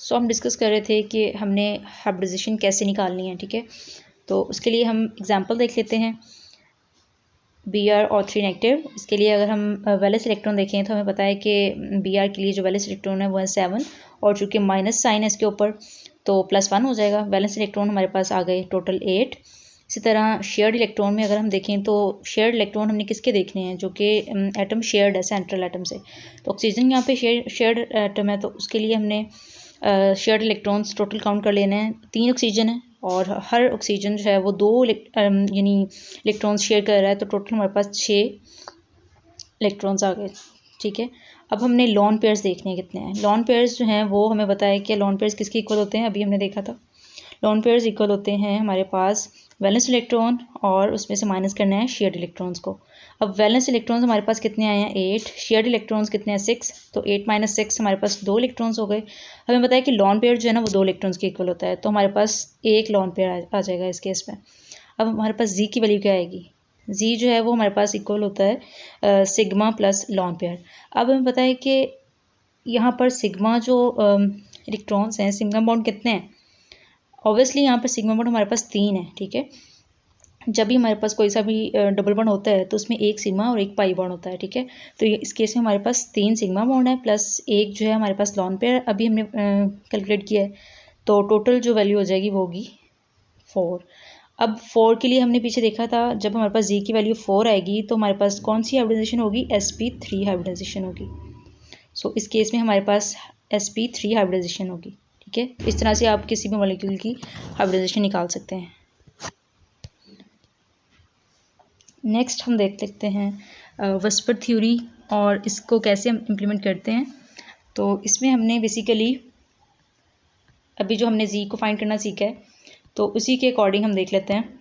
सो हम डिस्कस कर रहे थे कि हमने हाइब्रिडाइजेशन कैसे निकालनी है, ठीक है। तो उसके लिए हम एग्जांपल देख लेते हैं। Br और 3 नेगेटिव, इसके लिए अगर हम वैलेंस इलेक्ट्रॉन देखें तो हमें पता है कि Br के लिए जो वैलेंस इलेक्ट्रॉन है वो है 7 और चूँकि माइनस साइन है इसके ऊपर तो +1 हो जाएगा। वैलेंस इलेक्ट्रॉन हमारे पास आ गए टोटल 8। इसी तरह शेयर्ड इलेक्ट्रॉन में अगर हम देखें तो शेयर्ड इलेक्ट्रॉन हमने किसके देखने हैं, जो कि एटम शेयर्ड है सेंट्रल एटम से। तो ऑक्सीजन यहाँ पे शेयर्ड एटम है, तो उसके लिए हमने शेयर्ड इलेक्ट्रॉन्स टोटल काउंट कर लेना है। 3 ऑक्सीजन है और हर ऑक्सीजन जो है वो 2 यानी इलेक्ट्रॉन्स शेयर कर रहा है, तो टोटल हमारे पास 6 इलेक्ट्रॉन्स आ गए, ठीक है। अब हमने लॉन पेयर्स देखने हैं कितने हैं। लॉन पेयर्स जो हैं वो हमें बताया कि लॉन पेयर्स किसके इक्वल होते हैं, अभी हमने देखा था। लॉन पेयर्स इक्वल होते हैं हमारे पास वैलेंस इलेक्ट्रॉन और उसमें से माइनस करना है शेयर्ड इलेक्ट्रॉन्स को। अब वैलेंस इलेक्ट्रॉन्स हमारे पास कितने आए हैं 8, शेयर्ड इलेक्ट्रॉन्स कितने हैं 6, तो 8 - 6 हमारे पास 2 इलेक्ट्रॉन्स हो गए। हमें बताया कि लॉन पेयर जो है ना वो 2 इलेक्ट्रॉन्स के इक्वल होता है, तो हमारे पास एक लॉन पेयर आ जाएगा इस केस में। अब हमारे पास जी की वैल्यू क्या आएगी, जी जो है वो हमारे पास इक्वल होता है सिग्मा प्लस लॉन पेयर। अब हमें पता है कि यहाँ पर सिग्मा जो इलेक्ट्रॉन्स हैं, सिग्मा बॉन्ड कितने हैं, ऑब्वियसली यहाँ पर सिग्मा बॉन्ड हमारे पास 3 है, ठीक है। जब भी हमारे पास कोई सा भी डबल बॉन्ड होता है तो उसमें एक सिग्मा और एक पाई बॉन्ड होता है, ठीक है। तो इस केस में हमारे पास 3 सिग्मा बॉन्ड है प्लस एक जो है हमारे पास लॉन पेयर अभी हमने कैलकुलेट किया है, तो टोटल जो वैल्यू हो जाएगी वो होगी 4। अब 4 के लिए हमने पीछे देखा था, जब हमारे पास जी की वैल्यू 4 आएगी तो हमारे पास कौन सी हाइब्रिडाइजेशन होगी, sp3 हाइब्रिडाइजेशन होगी। सो इस केस में हमारे पास sp3 हाइब्रिडाइजेशन होगी, ठीक है। इस तरह से आप किसी भी मॉलिक्यूल की हाइब्रिडाइजेशन निकाल सकते हैं। नेक्स्ट हम देख लेते हैं वेस्पर थ्योरी और इसको कैसे हम इम्प्लीमेंट करते हैं। तो इसमें हमने बेसिकली अभी जो हमने जी को फाइंड करना सीखा है तो उसी के अकॉर्डिंग हम देख लेते हैं।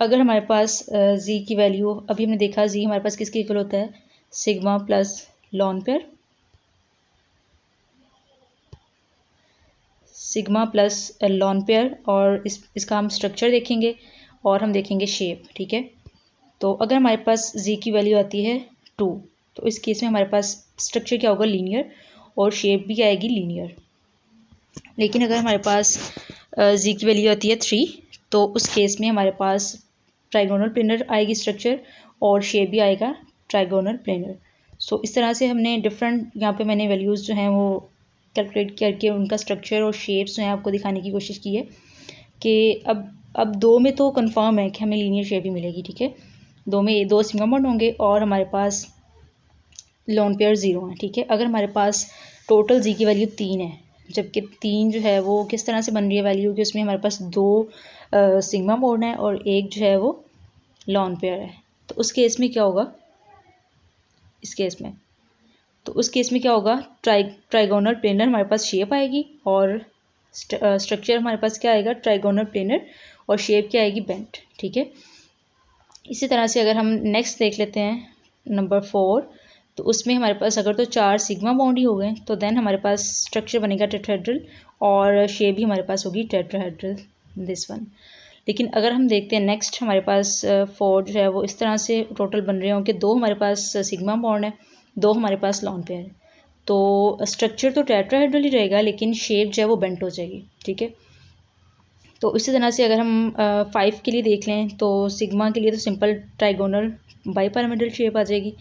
अगर हमारे पास जी की वैल्यू अभी हमने देखा, जी हमारे पास किसके इक्वल होता है, sigma plus lone pair, sigma plus lone pair, और इसका हम स्ट्रक्चर देखेंगे और हम देखेंगे शेप, ठीक है। तो अगर हमारे पास जी की वैल्यू आती है 2 तो इस केस में हमारे पास स्ट्रक्चर क्या होगा, लीनियर, और शेप भी आएगी लीनियर। लेकिन अगर हमारे पास जी की वैल्यू आती है 3 तो उस केस में हमारे पास ट्राइगोनल प्लेनर आएगी स्ट्रक्चर और शेप भी आएगा ट्राइगोनल प्लेनर। सो इस तरह से हमने डिफरेंट यहाँ पे मैंने वैल्यूज़ जो हैं वो कैलकुलेट करके उनका स्ट्रक्चर और शेप्स जो हैं आपको दिखाने की कोशिश की है कि अब 2 में तो कंफर्म है कि हमें लीनियर शेप ही मिलेगी, ठीक है। 2 में 2 सिग्मा बॉन्ड होंगे और हमारे पास लॉन पेयर 0 है, ठीक है। अगर हमारे पास टोटल जी की वैल्यू 3 है, जबकि 3 जो है वो किस तरह से बन रही है वैल्यू कि उसमें हमारे पास 2 सिग्मा बॉन्ड है और एक जो है वो लॉन पेयर है, तो उस केस में क्या होगा, इस केस में तो उस केस में क्या होगा, ट्राइगोनल प्लेनर हमारे पास शेप आएगी और स्ट्रक्चर हमारे पास क्या आएगा, ट्राइगोनल प्लेनर, और शेप क्या आएगी, बेंट, ठीक है। इसी तरह से अगर हम नेक्स्ट देख लेते हैं नंबर 4, तो उसमें हमारे पास अगर तो 4 सिग्मा बॉन्ड ही हो गए तो देन हमारे पास स्ट्रक्चर बनेगा टेट्राहेड्रल और शेप भी हमारे पास होगी टेट्राहेड्रल, दिस वन। लेकिन अगर हम देखते हैं नेक्स्ट हमारे पास 4 जो है वो इस तरह से टोटल बन रहे होंगे, 2 हमारे पास सिग्मा बॉन्ड है, 2 हमारे पास लॉन पेयर है, तो स्ट्रक्चर तो टेट्राहेड्रल ही रहेगा लेकिन शेप जो है वो बेंट हो जाएगी, ठीक है। तो इसी तरह से अगर हम 5 के लिए देख लें तो सिग्मा के लिए तो सिंपल ट्राइगोनल बाईपैरामिडल शेप आ जाएगी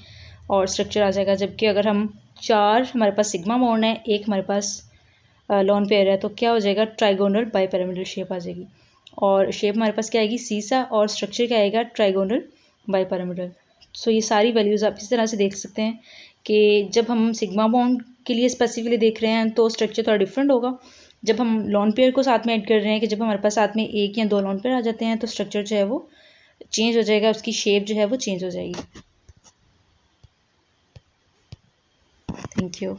और स्ट्रक्चर आ जाएगा, जबकि अगर हम 4 हमारे पास सिग्मा बॉन्ड है, एक हमारे पास लॉन पेयर है, तो क्या हो जाएगा, ट्राइगोनल बाईपैरामिडल शेप आ जाएगी और शेप हमारे पास क्या आएगी, सीसा, और स्ट्रक्चर क्या आएगा, ट्राइगोनल बाईपैरामिडल। सो ये सारी वैल्यूज़ आप इस तरह से देख सकते हैं कि जब हम सिग्मा बॉन्ड के लिए स्पेसिफिकली देख रहे हैं तो स्ट्रक्चर थोड़ा डिफरेंट होगा, जब हम लॉन पेयर को साथ में ऐड कर रहे हैं कि जब हमारे पास साथ में 1 या 2 लॉन पेयर आ जाते हैं तो स्ट्रक्चर जो है वो चेंज हो जाएगा, उसकी शेप जो है वो चेंज हो जाएगी। Thank you.